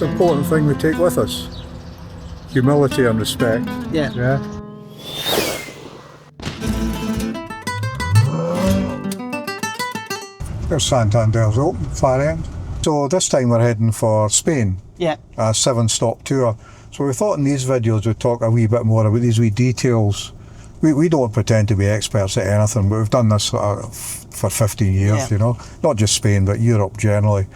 It's an important thing we take with us. Humility and respect. Yeah. There's Santander's open, far end. So this time we're heading for Spain. Yeah. A 7-stop tour. So we thought in these videos we'd talk a wee bit more about these wee details. We don't pretend to be experts at anything, but we've done this for 15 years, you know. Not just Spain, but Europe generally.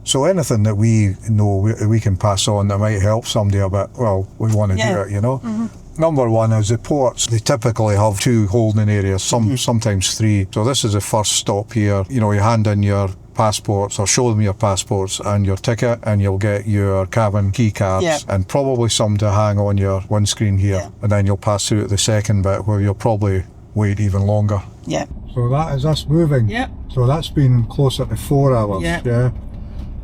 So anything that we know we can pass on that might help somebody a bit, well, we want to do it, you know. Mm-hmm. Number one is the ports. They typically have 2 holding areas, sometimes 3. So this is the first stop here. You know, you hand in your passports or show them your passports and your ticket, and you'll get your cabin key cards and probably some to hang on your windscreen here, and then you'll pass through to the second bit where you'll probably wait even longer. Yeah. So that is us moving. Yeah. So that's been closer to 4 hours. Yeah.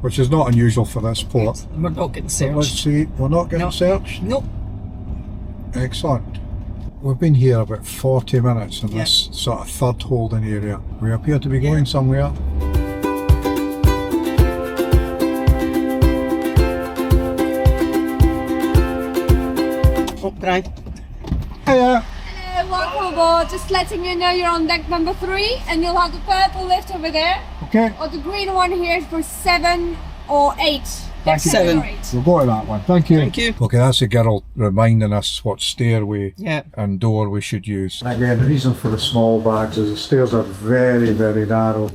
Which is not unusual for this port. We're not getting searched. Let's see, we're not getting searched? Nope. Excellent. We've been here about 40 minutes in this sort of third holding area. We appear to be going somewhere. Oh, right. Hiya. Hello, welcome aboard. Just letting you know you're on deck number 3 and you'll have the purple lift over there. Okay. Or the green one here for 7 or 8. Thank you. 7 or 8. We'll go to that one. Thank you. Thank you. Okay, that's the girl reminding us what stairway and door we should use. Again, the reason for the small bags is the stairs are very, very narrow.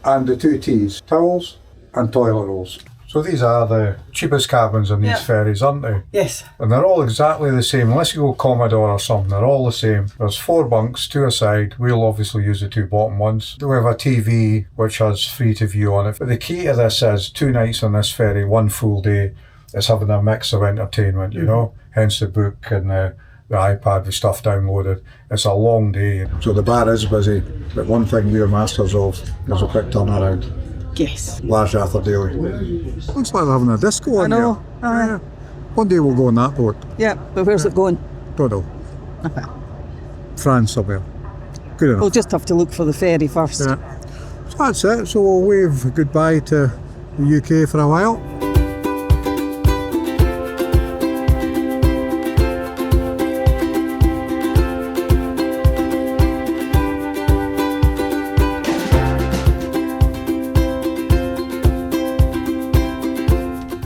And the 2 T's, towels and toilet rolls. So these are the cheapest cabins on these ferries, aren't they? Yes. And they're all exactly the same, unless you go Commodore or something, they're all the same. There's 4 bunks, 2 aside. We'll obviously use the 2 bottom ones. We have a TV which has free to view on it. But the key to this is 2 nights on this ferry, 1 full day. It's having a mix of entertainment, you know, hence the book and the iPad with stuff downloaded. It's a long day. So the bar is busy, but one thing we're masters of is a quick turnaround. Yes. Large Arthur Daily. Looks like they're having a disco on know. there. One day we'll go on that boat. Yeah, but where's it going? Don't know. France somewhere. Good enough. We'll just have to look for the ferry first. Yeah. So that's it. So we'll wave goodbye to the UK for a while.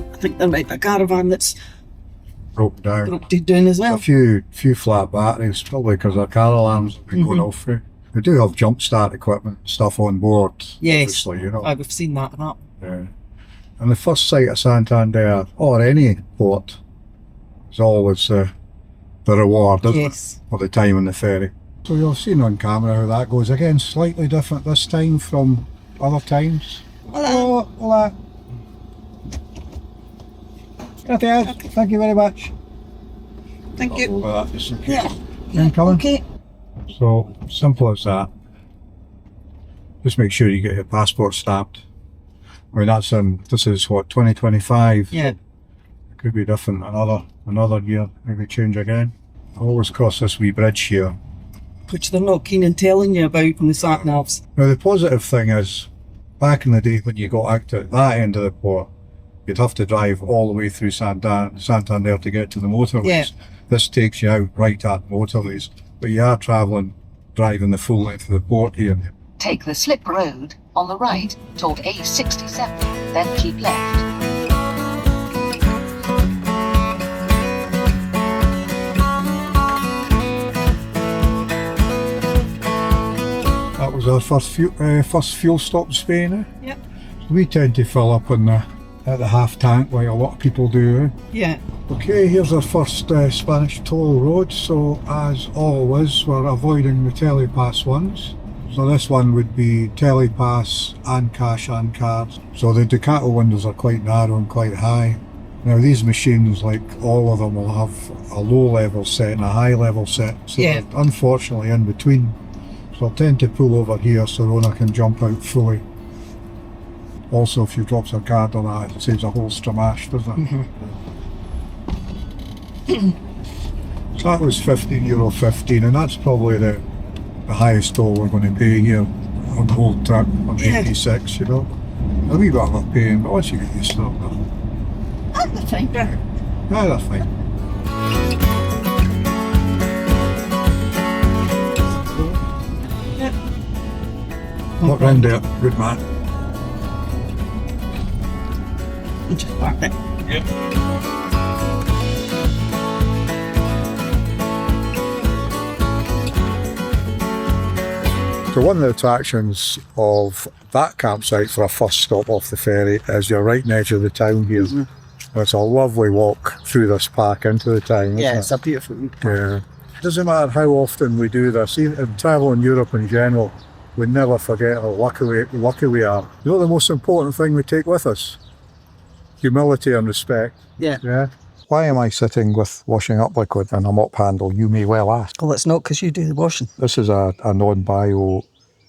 I think there might be a caravan that's Broken down. broken down as well. A few flat batteries, probably because our car alarms have been going off through. We do have jump start equipment stuff on board. Yes. Obviously, you know. We've seen that. Yeah. And the first sight of Santander, or any port, is always the reward, isn't it? For the time on the ferry. So you'll have seen on camera how that goes. Again, slightly different this time from other times. Hello. Hola. Gracias. Thank you very much. Thank you. That just in case. Okay. So, simple as that. Just make sure you get your passport stamped. I mean, this is what, 2025? Yeah. It could be different another year, maybe change again. I always cross this wee bridge here. Which they're not keen on telling you about in the sat navs. Now the positive thing is, back in the day when you got out to that end of the port, you'd have to drive all the way through Santander to get to the motorways. Yeah. This takes you out right at the motorways, but you are driving the full length of the port here. Take the slip road on the right toward A67, then keep left. That was our first fuel stop in Spain. Yep. So we tend to fill up at the half tank like a lot of people do. Yeah. Okay, here's our first Spanish toll road. So as always, we're avoiding the telepass ones. So this one would be telepass and cash and cards. So the Ducato windows are quite narrow and quite high. Now these machines, like all of them, will have a low level set and a high level set. So they're unfortunately in between. So I'll tend to pull over here so Rona can jump out fully. Also, if you drops her card on that, it saves a whole stramash, doesn't it? So that was €15.15, and that's probably the highest toll we're going to pay here on the whole trip on 86, you know. A wee bit of a pain, but once you get used to it, That's fine. yeah, that's fine. Look round there, good man. Just park it. So one of the attractions of that campsite for a first stop off the ferry is you're right on the edge of the town here. It's a lovely walk through this park into the town. Yeah, isn't it's a beautiful wee park. it? Yeah. Doesn't matter how often we do this, even in travel in Europe in general, we never forget how lucky we are. You know the most important thing we take with us? Humility and respect. Yeah. Yeah. Why am I sitting with washing up liquid and a mop handle, you may well ask? Well, it's not because you do the washing. This is a non-bio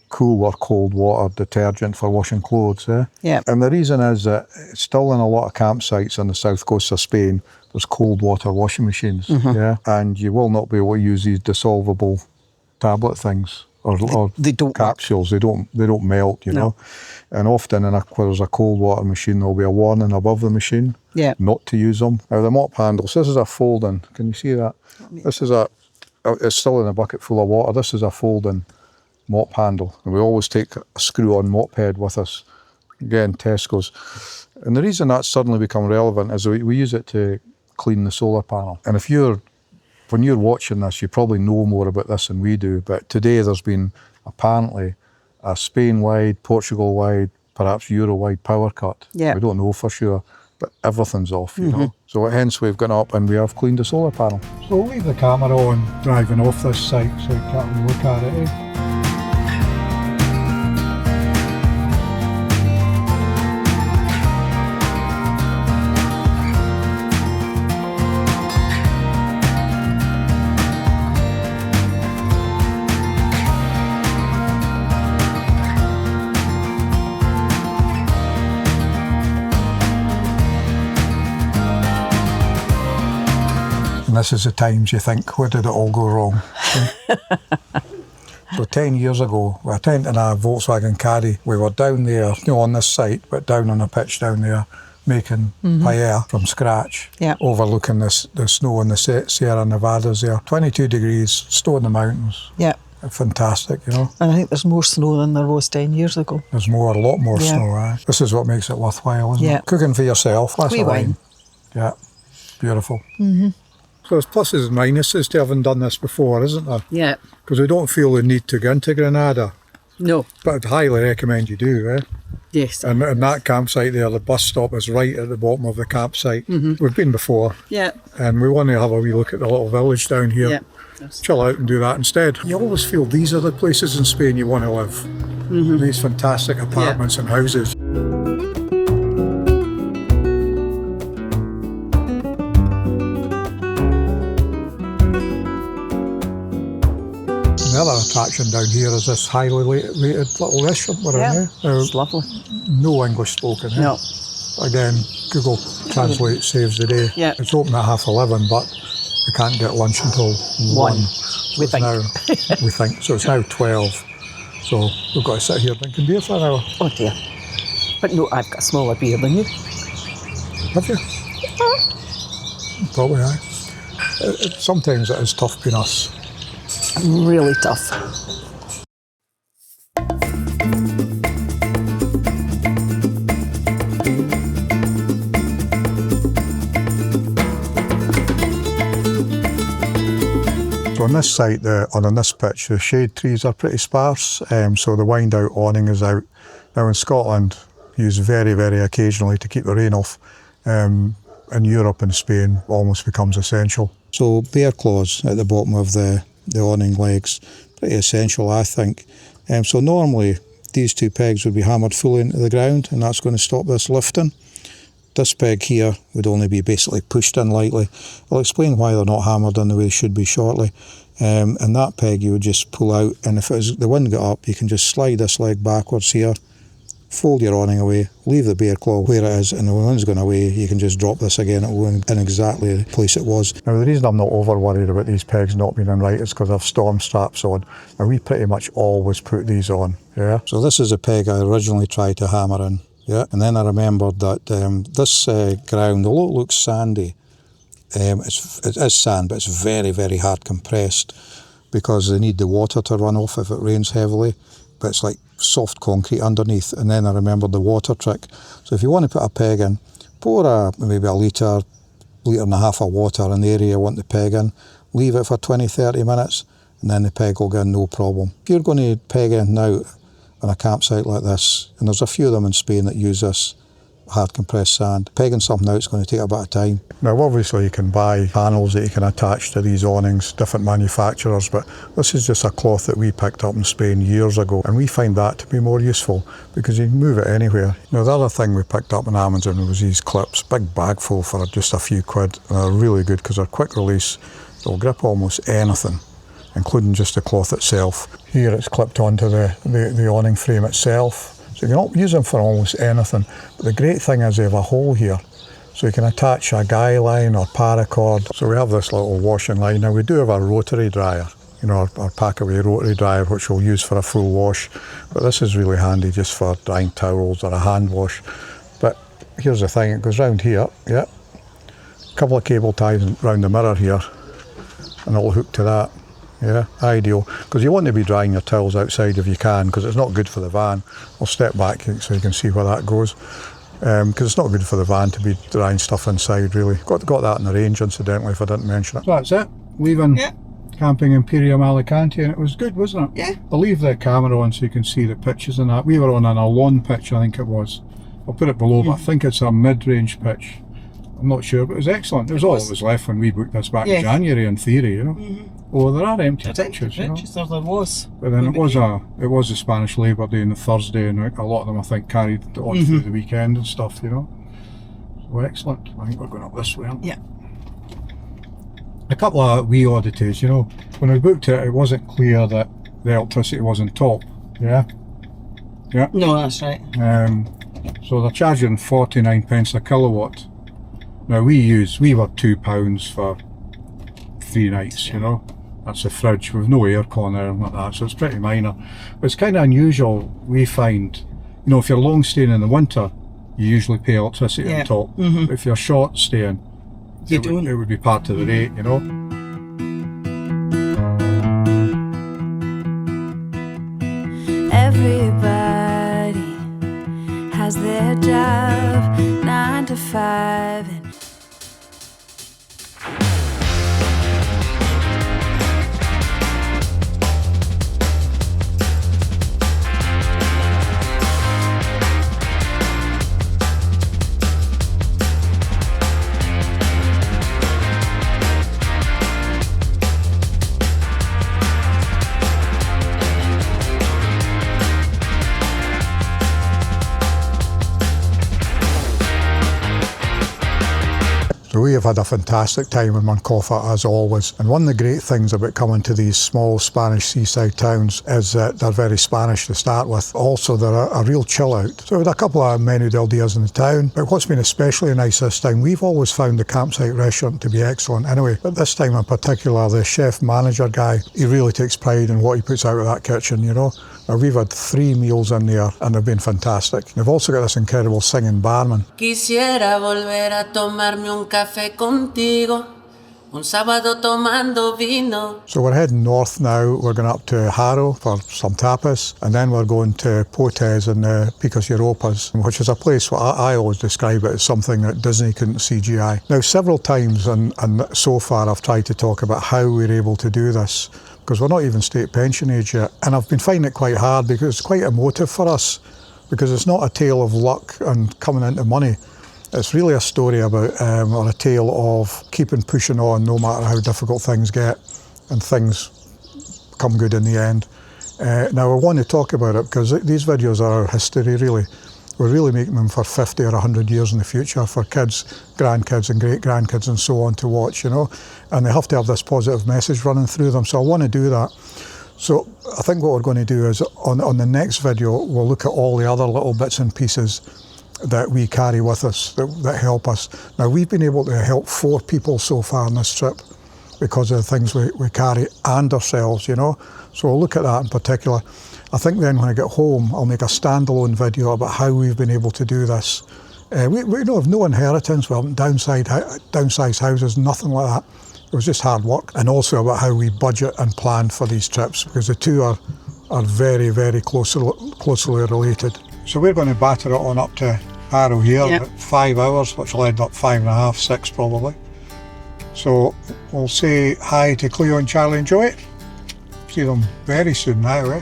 cool or cold water detergent for washing clothes. Yeah. And the reason is that still in a lot of campsites on the south coast of Spain, there's cold water washing machines. Yeah. And you will not be able to use these dissolvable tablet things or They don't work. capsules. They don't melt, you No. know. And often where there's a cold water machine, there'll be a warning above the machine Yeah. not to use them. Now the mop handles, this is a folding. Can you see that? This is it's still in a bucket full of water. This is a folding mop handle. And we always take a screw-on mop head with us. Again, Tesco's. And the reason that's suddenly become relevant is we use it to clean the solar panel. And when you're watching this, you probably know more about this than we do. But today there's been apparently a Spain-wide, Portugal-wide, perhaps Euro-wide power cut. Yeah. We don't know for sure, but everything's off, you know. So hence we've gone up and we have cleaned the solar panel. So we'll leave the camera on driving off this site so you can't look at it, eh? And this is the times you think, where did it all go wrong? So 10 years ago, we were tenting a Volkswagen Caddy. We were down there, on this site, but down on a pitch down there, making paella from scratch, Yeah. overlooking the snow in the Sierra Nevadas there. 22 degrees, snow in the mountains. Yeah. Fantastic, you know. And I think there's more snow than there was 10 years ago. There's a lot more Yeah. snow, eh? This is what makes it worthwhile, isn't Yeah. it? Cooking for yourself, that's Wee a wine. Yeah, beautiful. So there's pluses and minuses to having done this before, isn't there? Yeah. Because we don't feel the need to go into Granada, No. but I'd highly recommend you do, eh? Yes. And that campsite there, the bus stop is right at the bottom of the campsite. We've been before, Yeah. and we want to have a wee look at the little village down here. Yeah. Chill out and do that instead. You always feel these are the places in Spain you want to live. These fantastic apartments and houses. The other attraction down here is this highly rated little restaurant we're in here. It's lovely. No English spoken. Eh? No. Again, Google Translate saves the day. Yeah. It's open at 11:30, but we can't get lunch until 1. We think. Now, we think. So it's now 12. So we've got to sit here drinking beer for an hour. Oh dear. But no, I've got a smaller beer than you. Have you? Probably, aye. Sometimes it is tough being us. Really tough. So on this site, on this pitch, the shade trees are pretty sparse, so the wind out awning is out. Now in Scotland, used very, very occasionally to keep the rain off. In Europe and Spain, almost becomes essential. So bear claws at the bottom of the awning legs, pretty essential, I think. So normally these two pegs would be hammered fully into the ground, and that's going to stop this lifting. This peg here would only be basically pushed in lightly. I'll explain why they're not hammered in the way they should be shortly. And that peg you would just pull out, and if the wind got up, you can just slide this leg backwards here, fold your awning away, leave the bear claw where it is, and when the wind's gone away, you can just drop this again, it'll go in exactly the place it was. Now the reason I'm not over worried about these pegs not being in right is because I've storm straps on, and we pretty much always put these on, yeah? So this is a peg I originally tried to hammer in, Yeah, and then I remembered that this ground, although it looks sandy, it is sand, but it's very, very hard compressed because they need the water to run off if it rains heavily, but it's like soft concrete underneath. And then I remembered the water trick. So if you want to put a peg in, pour maybe a litre and a half of water in the area you want the peg in, leave it for 20-30 minutes, and then the peg will go in no problem. If you're going to peg in now on a campsite like this, and there's a few of them in Spain that use this hard compressed sand, pegging something out is going to take a bit of time. Now obviously you can buy panels that you can attach to these awnings, different manufacturers, but this is just a cloth that we picked up in Spain years ago, and we find that to be more useful because you can move it anywhere. Now the other thing we picked up on Amazon was these clips, big bag full for just a few quid, and they're really good because they're quick release, they'll grip almost anything, including just the cloth itself. Here it's clipped onto the awning frame itself, so you can use them for almost anything. But the great thing is they have a hole here, so you can attach a guy line or paracord. So we have this little washing line. Now we do have a rotary dryer, you know, our pack-away rotary dryer, which we'll use for a full wash. But this is really handy just for drying towels or a hand wash. But here's the thing, it goes round here, yeah. A couple of cable ties round the mirror here, and it'll hook to that. Yeah, ideal, because you want to be drying your towels outside if you can, because it's not good for the van. I'll step back so you can see where that goes, because it's not good for the van to be drying stuff inside, really. Got that in the range, incidentally, if I didn't mention it. So that's it, leaving Camping Imperium Alicante, and it was good, wasn't it? Yeah. I'll leave the camera on so you can see the pitches and that. We were on a lawn pitch, I think it was. I'll put it below, but I think it's a mid-range pitch. I'm not sure, but it was excellent. It was all that was left when we booked this back in January, in theory, you know. Oh, there are empty pitches, you know. There was. But then it was a Spanish Labour Day on the Thursday, and a lot of them I think carried on through the weekend and stuff, you know. So excellent. I think we're going up this way, aren't we? Yeah. A couple of wee oddities, you know. When we booked it, it wasn't clear that the electricity was on top. Yeah. Yeah. No, that's right. So they're charging 49 pence a kilowatt. Now we were £2 for 3 nights, you know. That's a fridge with no aircon or anything like that, so it's pretty minor. But it's kind of unusual, we find, you know, if you're long staying in the winter, you usually pay electricity on top. But if you're short staying, it would be part of the rate, you know. Everybody has their job, 9 to 5. So we have had a fantastic time in Moncofa as always, and one of the great things about coming to these small Spanish seaside towns is that they're very Spanish to start with. Also they're a real chill out. So we had a couple of menu del dias in the town, but what's been especially nice this time, we've always found the campsite restaurant to be excellent anyway, but this time in particular the chef manager guy, he really takes pride in what he puts out of that kitchen, you know. Now we've had 3 meals in there and they've been fantastic. They've also got this incredible singing barman. Quisiera volver a tomarme un café contigo, un sábado tomando vino. So we're heading north now. We're going up to Haro for some tapas, and then we're going to Potes in the Picos Europas, which is a place where I always describe it as something that Disney couldn't CGI. Now several times and so far I've tried to talk about how we're able to do this, because we're not even state pension age yet, and I've been finding it quite hard because it's quite emotive for us, because it's not a tale of luck and coming into money. It's really a story about, or a tale of keeping pushing on no matter how difficult things get, and things come good in the end. Now I want to talk about it because these videos are our history, really. We're really making them for 50 or 100 years in the future for kids, grandkids and great-grandkids and so on to watch, you know. And they have to have this positive message running through them, so I want to do that. So I think what we're going to do is, on the next video, we'll look at all the other little bits and pieces that we carry with us, that help us. Now we've been able to help 4 people so far on this trip because of the things we carry and ourselves, you know. So we'll look at that in particular. I think then when I get home, I'll make a standalone video about how we've been able to do this. We don't have no inheritance, we haven't downsized houses, nothing like that. It was just hard work. And also about how we budget and plan for these trips, because the two are very, very closely related. So we're going to batter it on up to Harrow here, Yep. about 5 hours, which will end up 5.5, 6 probably. So we'll say hi to Cleo and Charlie and Joey. See them very soon now, eh?